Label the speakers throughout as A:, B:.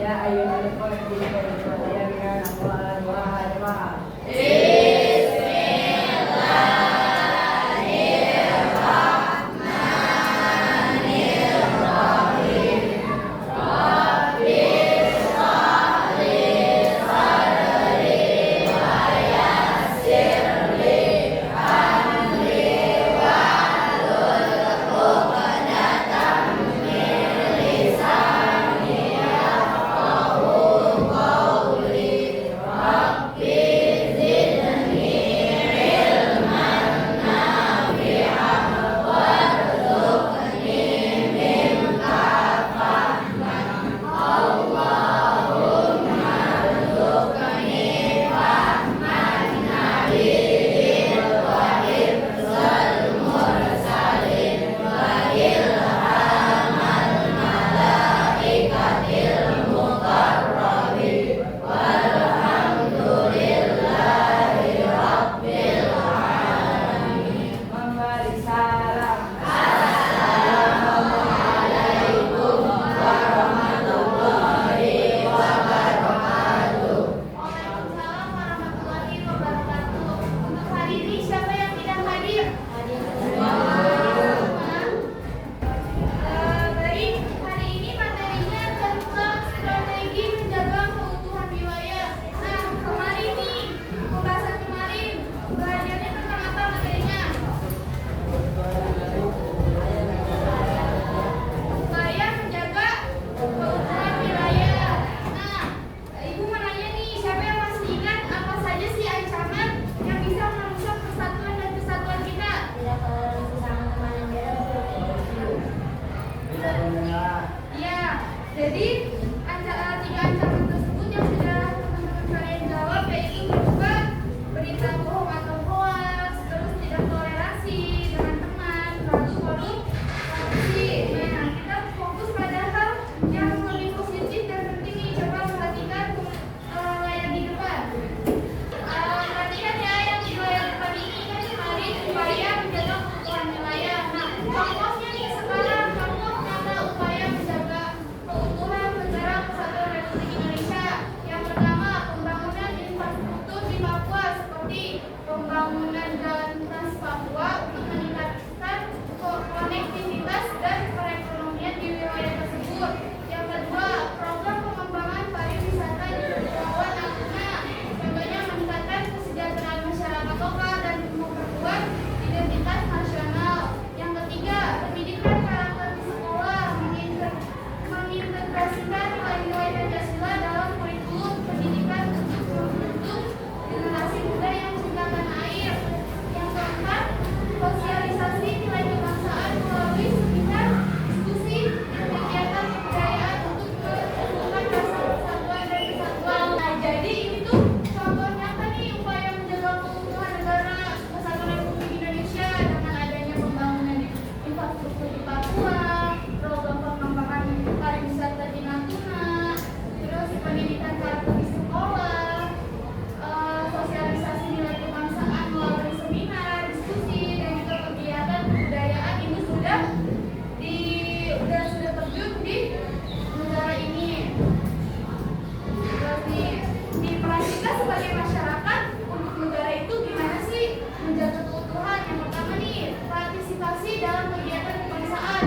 A: Ya ayo telepon di ya Allah.
B: Jadi tiga ancaman tersebut yang sudah teman-teman kalian jawab yaitu berupa berita bohong atau hoax, terus tidak toleransi dengan teman, lalu baru korupsi. Nah, kita fokus pada hal yang lebih positif dan penting nih. Coba perhatikan layar di depan. Perhatikan ya yang di layar depan ini kan kemarin upaya menjaga keutuhan wilayah. Nah, contohnya nih sekarang contoh nyata upaya menjaga keutuhan negara kesatuan Republik Indonesia. Yang pertama, pembangunan infrastruktur di Papua seperti pembangunan jalan trans Papua untuk meningkatkan konektivitas dan perekonomian di wilayah tersebut. Yang kedua, program pengembangan pariwisata di Kepulauan Natuna, contohnya meningkatkan kesejahteraan masyarakat lokal dan memperkuat identitas nasional. Yang ketiga, pendidikan karakter di sekolah, mengintegrasikan nilai-nilai Pancasila dalam kurikulum pendidikan untuk membentuk generasi muda yang cinta tanah air. Yang keempat, sosialisasi nilai kebangsaan melalui seminar, diskusi, dan kegiatan kebudayaan untuk menumbuhkan rasa persatuan dan kesatuan. Nah, jadi ini tuh contoh nyata nih upaya menjaga keutuhan negara kesatuan Republik Indonesia dengan adanya pembangunan infrastruktur di Papua, program pengembangan pariwisata di Natuna, terus pendidikan karakter di sekolah, sosialisasi nilai kebangsaan melalui seminar, diskusi, dan juga kegiatan kebudayaan ini sudah terjun di negara ini. Terus diperan kita sebagai masyarakat untuk negara itu gimana sih menjaga keutuhan? Yang pertama nih, partisipasi dalam kegiatan kebangsaan.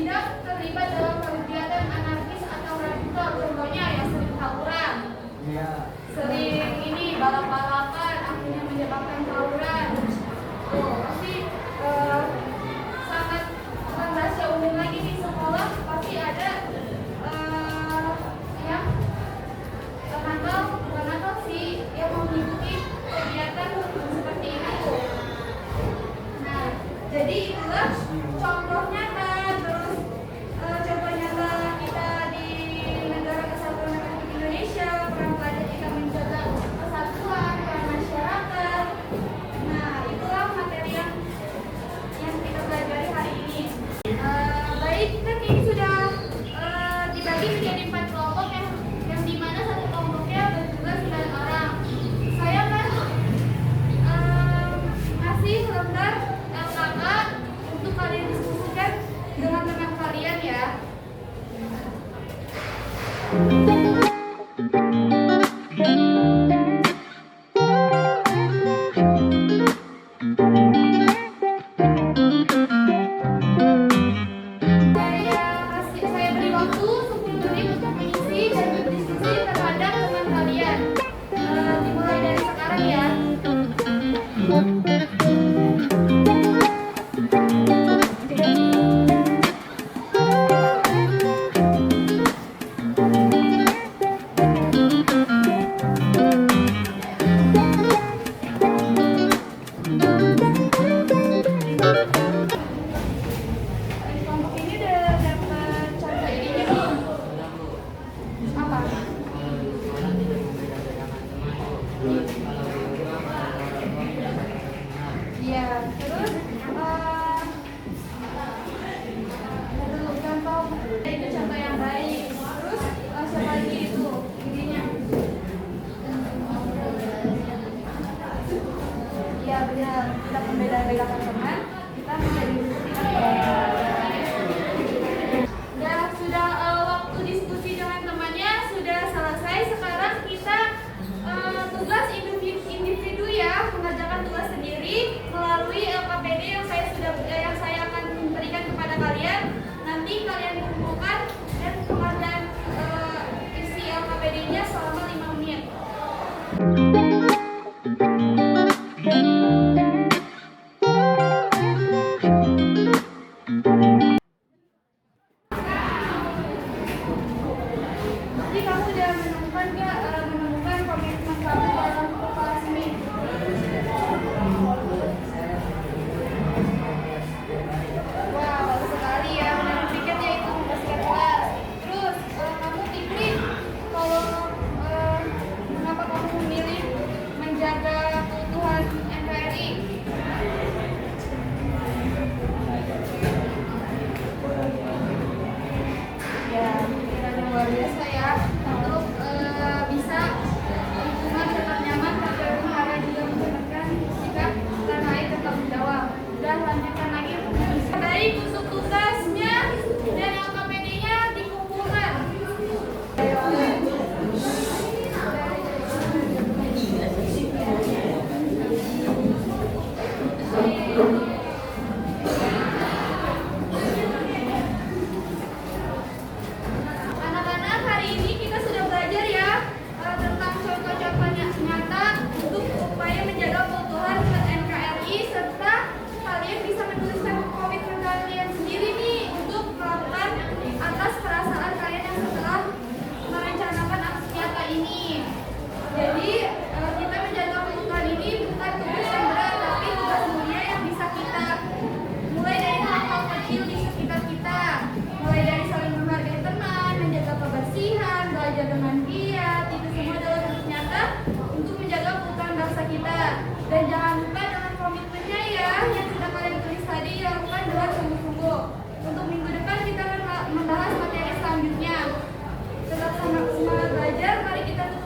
B: tidak terlibat dalam kegiatan anarkis atau radikal, contohnya ya sering tawuran, sering ini balap-balapan akhirnya menyebabkan tawuran. Tuh, pasti sangat rahasia umum lagi di sekolah, pasti ada yang nakal sih yang mengikuti kegiatan seperti itu. Nah, jadi itulah contoh nyata, terus contoh nyata kita di negara kesatuan Republik Indonesia, peran pelajar kita menjaga kesatuan, peran masyarakat. Nah, itulah materi yang kita pelajari hari ini. Baik, kan ini sudah dibagi menjadi 4 kelompok yang dimana satu kelompoknya berjumlah 9 orang. Saya kan ngasih lembar LKK untuk kalian diskusikan dengan teman kalian ya. Saya beri waktu 10 menit untuk mengisi dan berdiskusi terhadap teman kalian. Dimulai dari sekarang ya. Kelompok ini udah dapat contoh ininya belum? Apa? Iya, terus contoh itu contoh yang baik. Terus siapa lagi itu intinya? Iya benar, kita membeda-bedakan teman, kita menjadi sudah waktu diskusi dengan temannya sudah selesai. Sekarang kita tugas individu ya, mengerjakan tugas sendiri melalui LKPD yang saya akan berikan kepada kalian. Nanti kalian kumpulkan dan pengerjaan isi LKPD-nya selama 5 menit. Jadi kamu udah menemukan komitmen kamu dalam kelas ini? Wah, bagus sekali ya. Dan berikutnya itu membersihkan kelas. Terus kamu Fikri, kalau mengapa kamu memilih menjaga keutuhan NKRI? Ya, pikiran yang luar biasa ya. Untuk bisa lingkungan tetap nyaman, terpelihara juga menjalankan sikap tanah air bertanggung jawab. Dan lanjutkan lagi baik untuk tugasnya dan LKPD-nya dikumpulkan. Anak-anak, hari ini kita sudah belajar ya tentang contoh-contoh nyata untuk upaya menjaga keutuhan NKRI, serta kalian bisa menuliskan komitmen kalian sendiri nih untuk melakukan atas perasaan kalian yang setelah merencanakan aksi nyata ini. Jadi kita menjaga keutuhan ini bukan tugas yang berat, tapi tugas mulia yang bisa kita mulai dari hal-hal kecil di sekitar kita, mulai dari saling menghargai teman, menjaga kebersihan, belajar dengan giat. Itu semua adalah bentuk nyata untuk menjaga keutuhan bangsa kita. Dan jangan lupa dengan komitmennya ya yang sudah kalian tulis tadi, lakukan dengan sungguh-sungguh. Untuk minggu depan kita akan membahas materi selanjutnya. Tetap semangat belajar, mari kita tutup